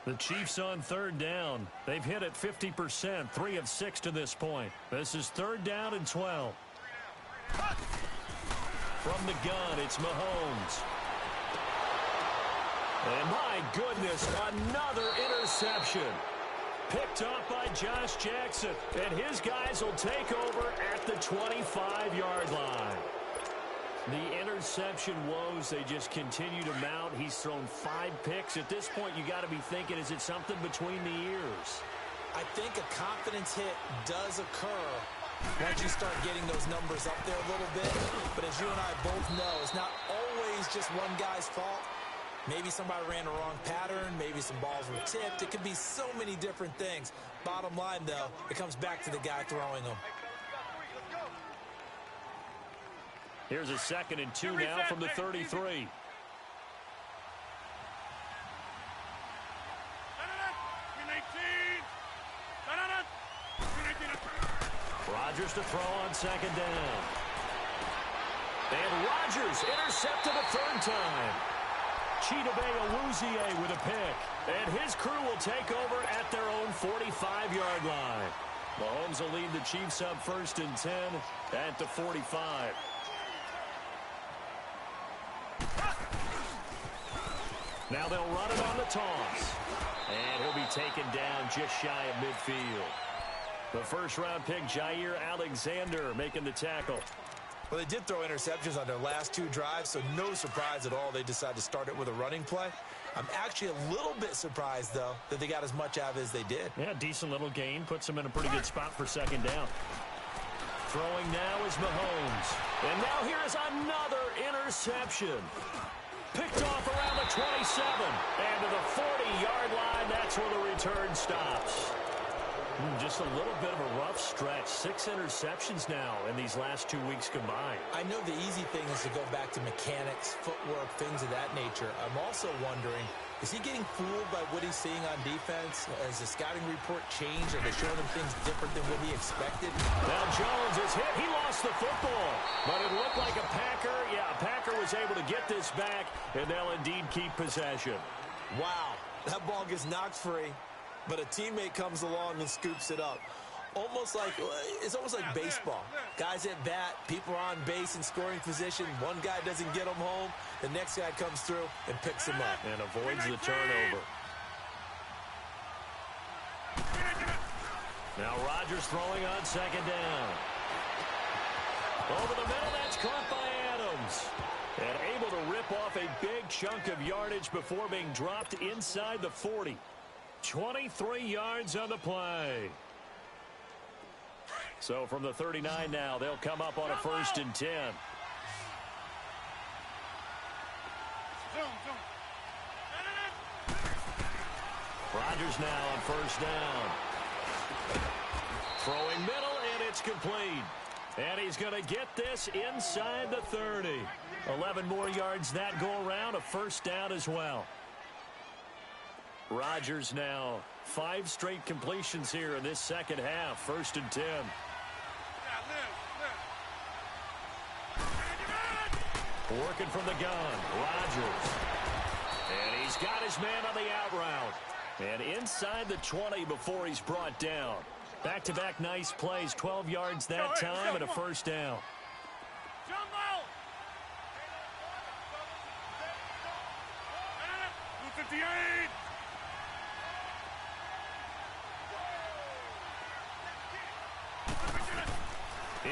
The Chiefs on 3rd down. They've hit it 50%, 3 of 6 to this point. This is 3rd down and 12. From the gun, it's Mahomes. And my goodness, another interception. Picked up by Josh Jackson. And his guys will take over at the 25-yard line. The interception woes, they just continue to mount. He's thrown 5 picks. At this point, you got to be thinking, is it something between the ears? I think a confidence hit does occur once you start getting those numbers up there a little bit. But as you and I both know, it's not always just one guy's fault. Maybe somebody ran a wrong pattern. Maybe some balls were tipped. It could be so many different things. Bottom line, though, it comes back to the guy throwing them. Here's a 2nd and 2 now from the 33. Rodgers to throw on 2nd down. And Rodgers intercepted a 3rd time. Chidobe Awuzie with a pick. And his crew will take over at their own 45-yard line. Mahomes will lead the Chiefs up 1st and 10 at the 45. Now they'll run it on the toss. And he'll be taken down just shy of midfield. The 1st-round pick, Jair Alexander, making the tackle. Well, they did throw interceptions on their last 2 drives, so no surprise at all they decided to start it with a running play. I'm actually a little bit surprised, though, that they got as much out of it as they did. Yeah, decent little gain. Puts them in a pretty good spot for 2nd down. Throwing now is Mahomes. And now here is another interception. Picked off around the 27. And to the 40-yard line, that's where the return stops. Just a little bit of a rough stretch. 6 interceptions now in these last 2 weeks combined. I know the easy thing is to go back to mechanics, footwork, things of that nature. I'm also wondering, is he getting fooled by what he's seeing on defense? Has the scouting report changed? Are they showing him things different than what he expected? Now Jones is hit. He lost the football. But it looked like a Packer. Yeah, a Packer was able to get this back, and they'll indeed keep possession. Wow, that ball gets knocked free. But a teammate comes along and scoops it up. It's almost like baseball. Guys at bat, people are on base in scoring position. One guy doesn't get him home. The next guy comes through and picks him up. And avoids the turnover. Now Rodgers throwing on 2nd down. Over the middle, that's caught by Adams. And able to rip off a big chunk of yardage before being dropped inside the 40. 23 yards on the play. So from the 39 now, they'll come up on a 1st and 10. Rodgers now on 1st down. Throwing middle, and it's complete. And he's going to get this inside the 30. 11 more yards that go around, a 1st down as well. Rodgers now 5 straight completions here in this 2nd half. 1st and 10. Working from the gun, Rodgers. And he's got his man on the out route. And inside the 20 before he's brought down. Back-to-back nice plays, 12 yards that time and a 1st down.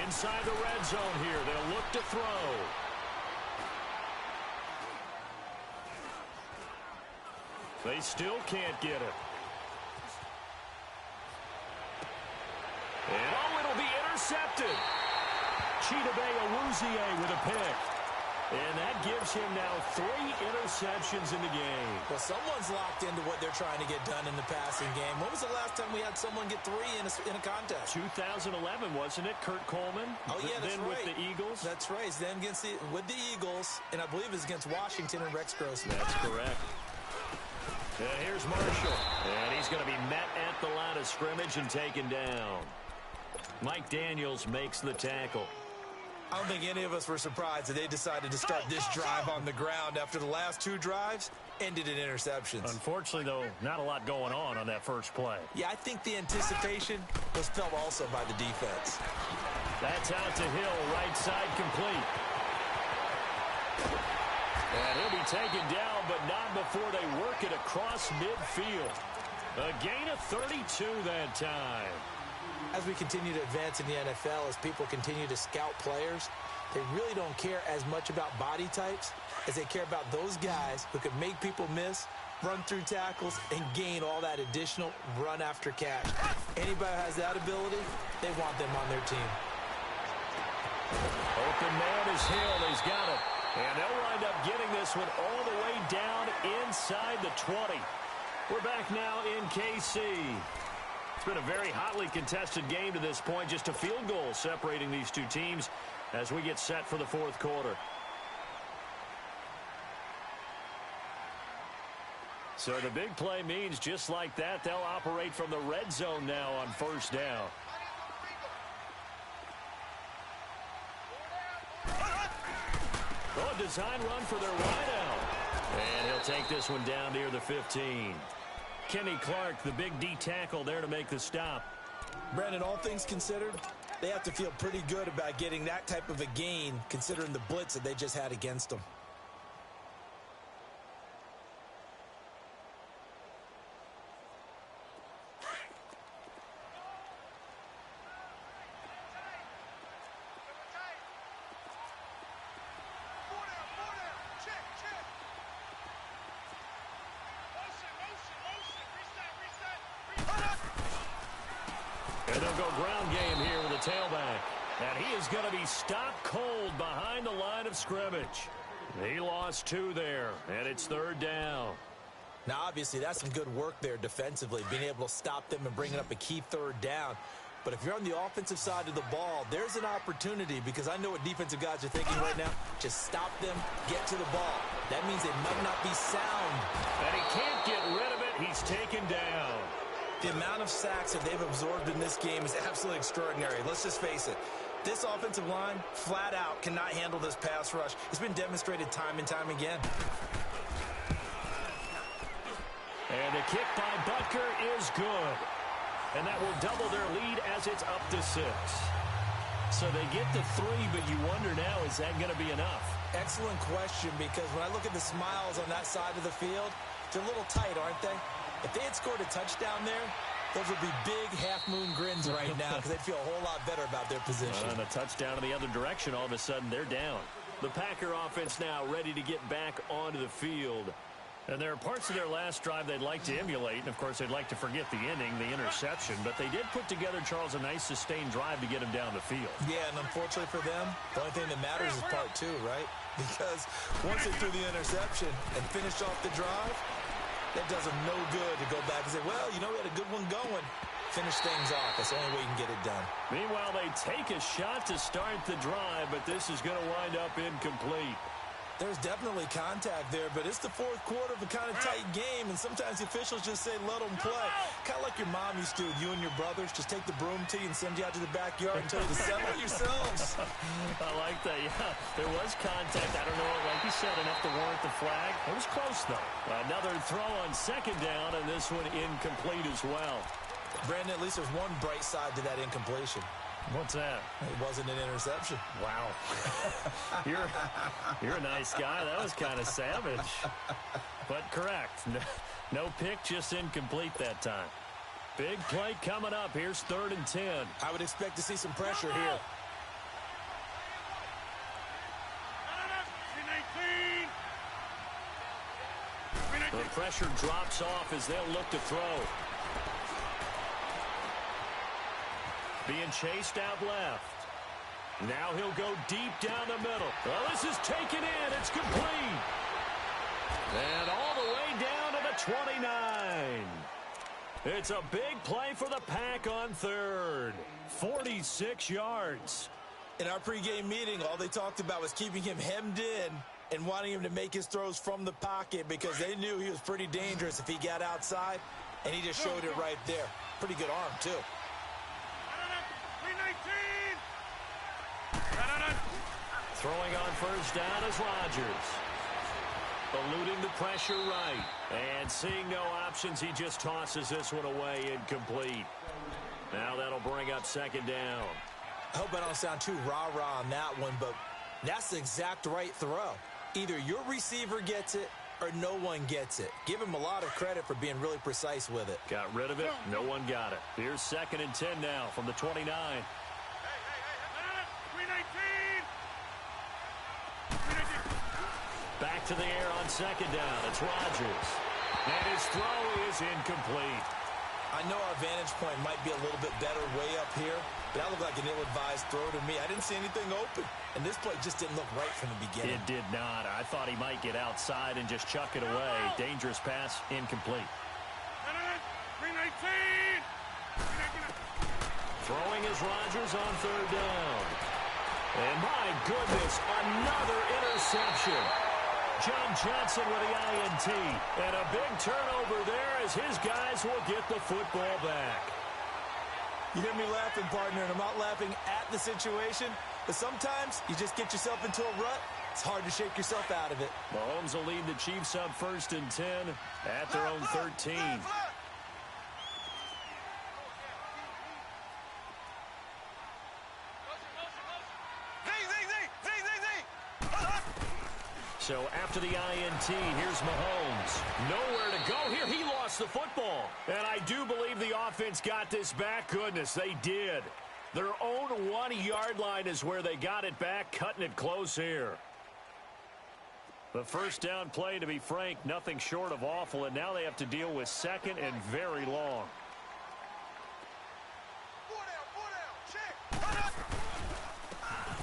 Inside the red zone here, they'll look to throw. They still can't get it. And oh, it'll be intercepted. Chidobe Awuzie with a pick. And that gives him now 3 interceptions in the game. Well, someone's locked into what they're trying to get done in the passing game. When was the last time we had someone get 3 in a contest? 2011, wasn't it? Kurt Coleman. Oh, yeah, that's then right. With the Eagles. That's right. It's then with the Eagles, and I believe it's against Washington and Rex Grossman. That's correct. And here's Marshall. And he's going to be met at the line of scrimmage and taken down. Mike Daniels makes the tackle. I don't think any of us were surprised that they decided to start this drive on the ground after the last 2 drives ended in interceptions. Unfortunately, though, not a lot going on that first play. Yeah, I think the anticipation was felt also by the defense. That's out to Hill, right side complete. And he'll be taken down, but not before they work it across midfield. A gain of 32 that time. As we continue to advance in the NFL, as people continue to scout players, they really don't care as much about body types as they care about those guys who can make people miss, run through tackles, and gain all that additional run after catch. Anybody who has that ability, they want them on their team. Open man is Hill. He's got it. And they'll wind up getting this one all the way down inside the 20. We're back now in KC. It's been a very hotly contested game to this point. Just a field goal separating these two teams as we get set for the fourth quarter. So the big play means just like that, they'll operate from the red zone now on first down. Oh, a design run for their wideout. And he'll take this one down near the 15. Kenny Clark, the big D tackle there to make the stop. Brandon, all things considered, they have to feel pretty good about getting that type of a gain considering the blitz that they just had against them. And they'll go ground game here with a tailback. And he is going to be stopped cold behind the line of scrimmage. He lost 2 there, and it's third down. Now, obviously, that's some good work there defensively, being able to stop them and bringing up a key third down. But if you're on the offensive side of the ball, there's an opportunity because I know what defensive guys are thinking right now. Just stop them, get to the ball. That means they might not be sound. And he can't get rid of it. He's taken down. The amount of sacks that they've absorbed in this game is absolutely extraordinary. Let's just face it. This offensive line, flat out, cannot handle this pass rush. It's been demonstrated time and time again. And the kick by Butker is good. And that will double their lead as it's up to 6. So they get the 3, but you wonder now, is that going to be enough? Excellent question, because when I look at the smiles on that side of the field, they're a little tight, aren't they? If they had scored a touchdown there, those would be big half-moon grins right now because they'd feel a whole lot better about their position. And a touchdown in the other direction, all of a sudden they're down. The Packer offense now ready to get back onto the field. And there are parts of their last drive they'd like to emulate. And, of course, they'd like to forget the inning, the interception. But they did put together, Charles, a nice sustained drive to get them down the field. Yeah, and unfortunately for them, the only thing that matters is part 2, right? Because once they threw the interception and finished off the drive, that does them no good to go back and say, well, you know, we had a good one going. Finish things off. That's the only way you can get it done. Meanwhile, they take a shot to start the drive, but this is going to wind up incomplete. There's definitely contact there, but it's the fourth quarter of a kind of tight game, and sometimes the officials just say, let them play. Kind of like your mom used to with you and your brothers. Just take the broom to you and send you out to the backyard and tell you to settle it yourselves. I like that, yeah. There was contact. I don't know, like you said, enough to warrant the flag. It was close, though. Another throw on second down, and this one incomplete as well. Brandon, at least there's one bright side to that incompletion. What's that? It wasn't an interception. Wow. You're a nice guy. That was kind of savage. But correct. No pick, just incomplete that time. Big play coming up. Here's 3rd and 10. I would expect to see some pressure here. The pressure drops off as they'll look to throw. Being chased out left. Now he'll go deep down the middle. Well, this is taken in. It's complete. And all the way down to the 29. It's a big play for the Pack on 3rd. 46 yards. In our pregame meeting, all they talked about was keeping him hemmed in and wanting him to make his throws from the pocket because they knew he was pretty dangerous if he got outside, and he just showed it right there. Pretty good arm, too. Throwing on 1st down is Rodgers. Eluding the pressure right. And seeing no options, he just tosses this one away incomplete. Now that'll bring up 2nd down. I hope I don't sound too rah-rah on that one, but that's the exact right throw. Either your receiver gets it or no one gets it. Give him a lot of credit for being really precise with it. Got rid of it. No one got it. Here's 2nd and 10 now from the 29. Back to the air on 2nd down. It's Rodgers. And his throw is incomplete. I know our vantage point might be a little bit better way up here, but that looked like an ill-advised throw to me. I didn't see anything open, and this play just didn't look right from the beginning. It did not. I thought he might get outside and just chuck it away. Dangerous pass, incomplete. Throwing is Rodgers on 3rd down. And my goodness, another interception. John Johnson with the INT. And a big turnover there as his guys will get the football back. You hear me laughing, partner, and I'm not laughing at the situation, but sometimes you just get yourself into a rut. It's hard to shake yourself out of it. Mahomes will lead the Chiefs up 1st and 10 at their own 13. So after the INT, here's Mahomes. Nowhere to go here. He lost the football. And I do believe the offense got this back. Goodness, they did. Their own 1-yard line is where they got it back, cutting it close here. The 1st down play, to be frank, nothing short of awful. And now they have to deal with 2nd and very long.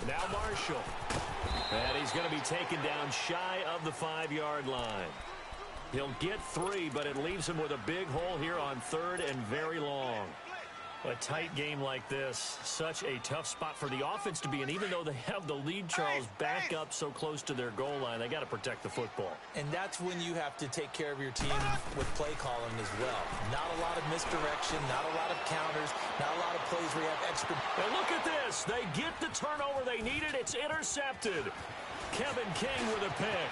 Now Marshall. And he's going to be taken down shy of the 5-yard line. He'll get 3, but it leaves him with a big hole here on 3rd and very long. A tight game like this, such a tough spot for the offense to be in. Even though they have the lead, Charles, back up so close to their goal line, they got to protect the football. And that's when you have to take care of your team with play calling as well. Not a lot of misdirection, not a lot of counters, not a lot of plays where you have extra. And look at this. They get the turnover they needed. It's intercepted. Kevin King with a pick.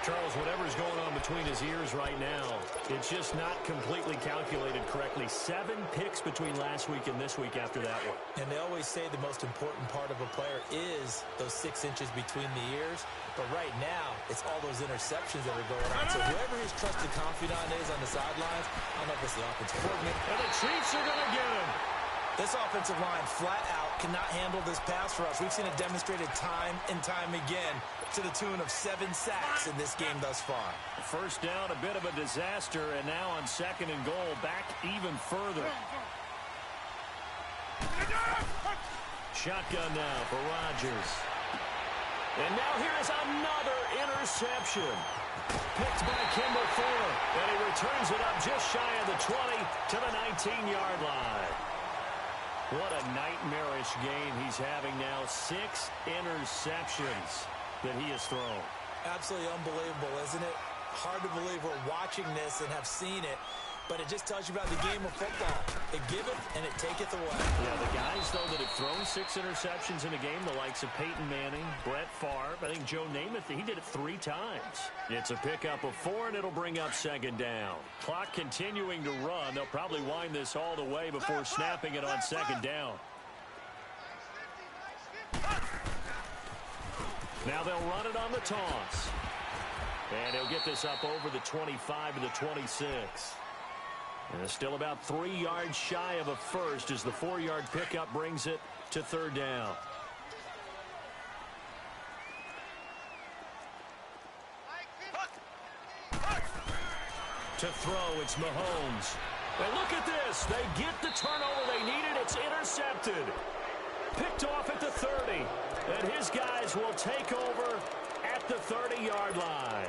Charles, whatever's going on between his ears right now, it's just not completely calculated correctly. 7 picks between last week and this week after that one. And they always say the most important part of a player is those 6 inches between the ears. But right now, it's all those interceptions that are going on. So whoever his trusted confidant is on the sidelines, I don't know if it's the offensive coordinator. And the Chiefs are going to get him. This offensive line flat out cannot handle this pass rush. We've seen it demonstrated time and time again to the tune of 7 sacks in this game thus far. 1st down, a bit of a disaster, and now on 2nd and goal, back even further. Shotgun now for Rodgers. And now here's another interception. Picked by Kimball Fuller, and he returns it up just shy of the 20 to the 19-yard line. What a nightmarish game he's having now. 6 interceptions that he has thrown. Absolutely unbelievable, isn't it? Hard to believe we're watching this and have seen it. but it just tells you about the game of football. It giveth and it taketh away. Yeah, the guys, though, that have thrown 6 interceptions in a game, the likes of Peyton Manning, Brett Favre, I think Joe Namath, he did it 3 times. It's a pickup of 4, and it'll bring up second down. Clock continuing to run. They'll probably wind this all the way before snapping it on second down. Now they'll run it on the toss. And he'll get this up over the 25 to the 26. And it's still about 3 yards shy of a first as the 4-yard pickup brings it to third down. To throw, it's Mahomes. And look at this. They get the turnover they needed. It's intercepted. Picked off at the 30. And his guys will take over at the 30-yard line.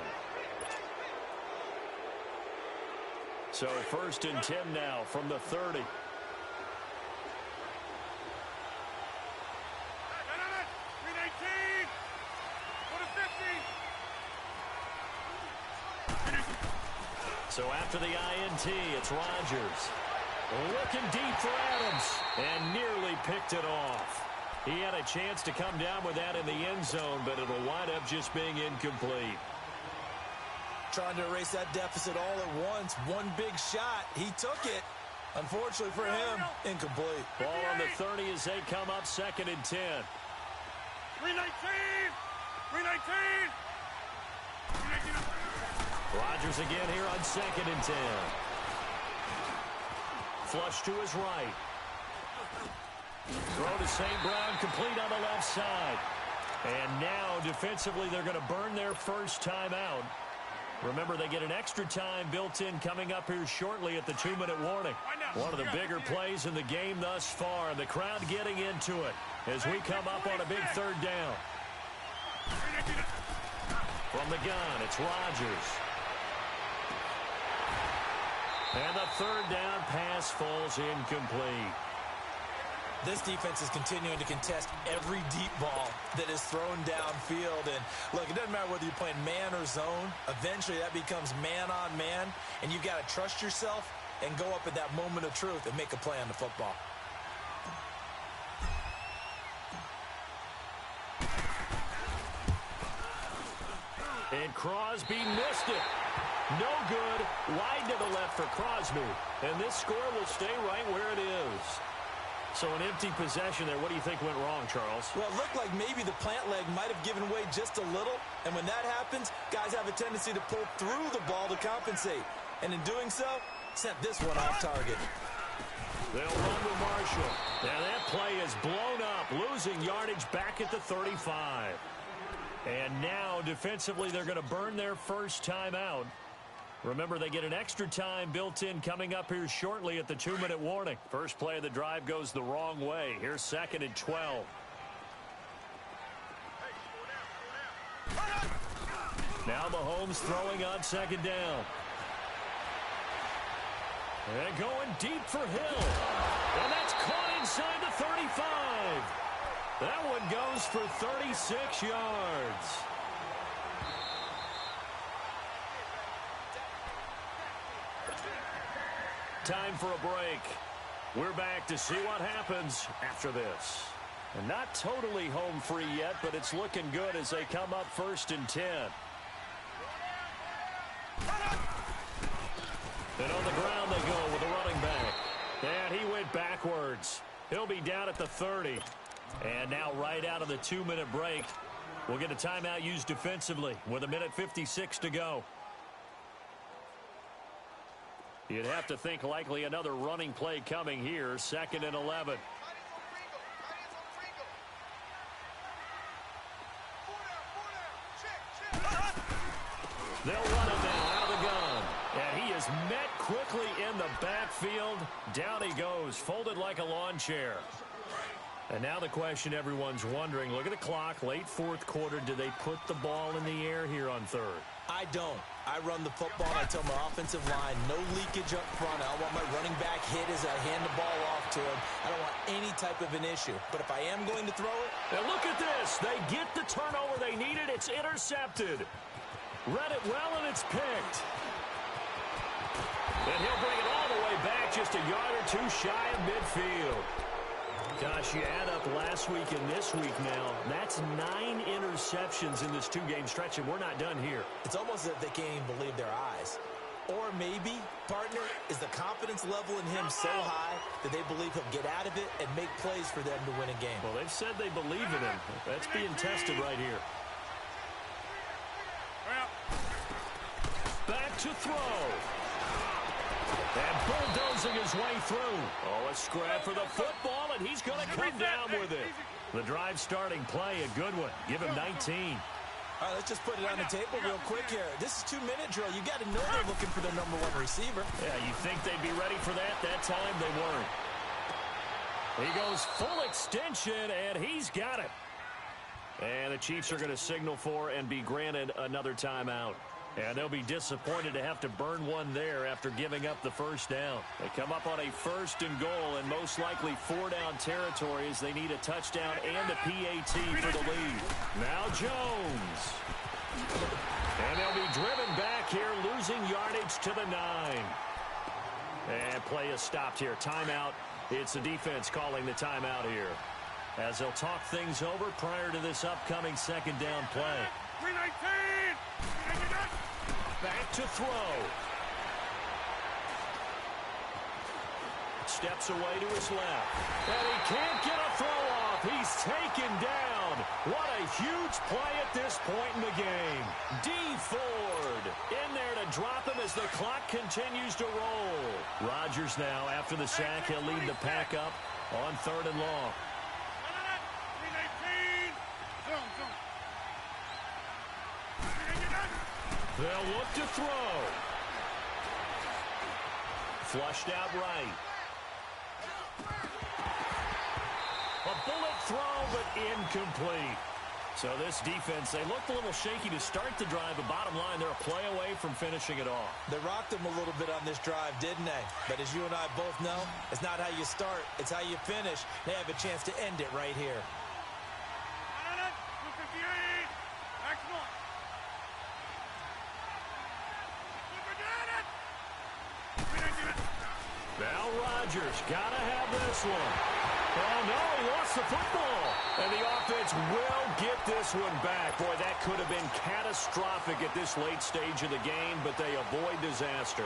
So first and 10 now from the 30. So after the INT, it's Rodgers. Looking deep for Adams. And nearly picked it off. He had a chance to come down with that in the end zone, but it'll wind up just being incomplete. Trying to erase that deficit all at once. One big shot. He took it. Unfortunately for him, incomplete. Ball on the 30 as they come up second and 10. 319! 319! Rodgers again here on second and 10. Flush to his right. Throw to St. Brown, complete on the left side. And now, defensively, they're going to burn their first time out. Remember, they get an extra time built in coming up here shortly at the 2-minute warning. One of the bigger plays in the game thus far. The crowd getting into it as we come up on a big third down. From the gun, it's Rodgers. And the third down pass falls incomplete. This defense is continuing to contest every deep ball that is thrown downfield. And look, it doesn't matter whether you're playing man or zone. Eventually that becomes man on man. And you've got to trust yourself and go up at that moment of truth and make a play on the football. And Crosby missed it. No good. Wide to the left for Crosby. And this score will stay right where it is. So an empty possession there. What do you think went wrong, Charles? Well, it looked like maybe the plant leg might have given way just a little. And when that happens, guys have a tendency to pull through the ball to compensate. And in doing so, sent this one off target. They'll run with Marshall. Now that play is blown up, losing yardage back at the 35. And now, defensively, they're going to burn their first time out. Remember, they get an extra time built in coming up here shortly at the 2-minute warning. First play of the drive goes the wrong way. Here's second and 12. Now Mahomes throwing on second down. And going deep for Hill. And that's caught inside the 35. That one goes for 36 yards. Time for a break. We're back to see what happens after this. And not totally home free yet, but it's looking good as they come up first and 10. And on the ground they go with a running back. And he went backwards. He'll be down at the 30. And now right out of the 2-minute break, we'll get a timeout used defensively with 1:56 to go. You'd have to think likely another running play coming here, second and 11. They'll run him now out of the gun. And he is met quickly in the backfield. Down he goes, folded like a lawn chair. And now the question everyone's wondering, look at the clock, late fourth quarter, do they put the ball in the air here on third? I don't. I run the football, and I tell my offensive line, no leakage up front. I don't want my running back hit as I hand the ball off to him. I don't want any type of an issue. But if I am going to throw it... Now look at this. They get the turnover they needed. It's intercepted. Read it well, and it's picked. And he'll bring it all the way back, just a yard or two shy of midfield. Gosh, you add up last week and this week now. That's 9 interceptions in this 2-game stretch, and we're not done here. It's almost as if they can't even believe their eyes. Or maybe, partner, is the confidence level in him so high that they believe he'll get out of it and make plays for them to win a game. Well, they've said they believe in him. That's being tested right here. Back to throw. And bulldozing his way through. Oh, a scrap for the football, and he's going to come down with it. The drive starting play, a good one. Give him 19. All right, let's just put it on the table real quick here. This is 2-minute drill. You got to know they're looking for their number 1 receiver. Yeah, you think they'd be ready for that? That time they weren't. He goes full extension, and he's got it. And the Chiefs are going to signal for and be granted another timeout. And they'll be disappointed to have to burn one there after giving up the first down. They come up on a 1st and goal, and most likely 4-down territory as they need a touchdown and a PAT for the lead. Now Jones. And they'll be driven back here, losing yardage to the 9. And play is stopped here. Timeout. It's the defense calling the timeout here, as they'll talk things over prior to this upcoming 2nd down play. 319! Back to throw. Steps away to his left. And he can't get a throw off. He's taken down. What a huge play at this point in the game. D. Ford in there to drop him as the clock continues to roll. Rodgers now, after the sack, he'll lead the pack up on 3rd and long. 319! Zone. They'll look to throw. Flushed out right. A bullet throw, but incomplete. So this defense, they looked a little shaky to start the drive, but bottom line, they're a play away from finishing it off. They rocked them a little bit on this drive, didn't they? But as you and I both know, it's not how you start, it's how you finish. They have a chance to end it right here. 258! Excellent! Now Rodgers got to have this one. Oh, no, he lost the football. And the offense will get this one back. Boy, that could have been catastrophic at this late stage of the game, but they avoid disaster.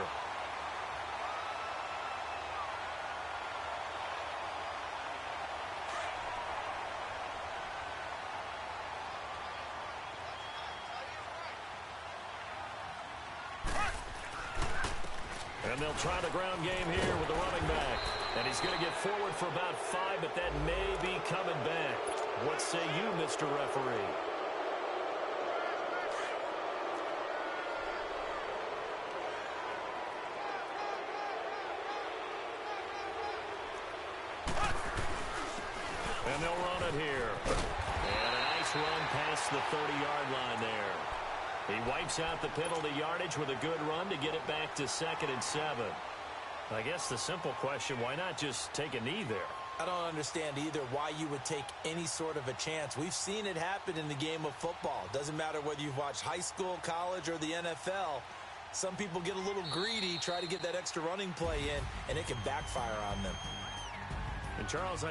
And they'll try the ground game here with the running back. And he's going to get forward for about 5, but that may be coming back. What say you, Mr. Referee? And they'll run it here. And a nice run past the 30-yard line there. He wipes out the penalty yardage with a good run to get it back to 2nd and 7. I guess the simple question, why not just take a knee there? I don't understand either why you would take any sort of a chance. We've seen it happen in the game of football. Doesn't matter whether you've watched high school, college, or the NFL. Some people get a little greedy, try to get that extra running play in, and it can backfire on them. And Charles,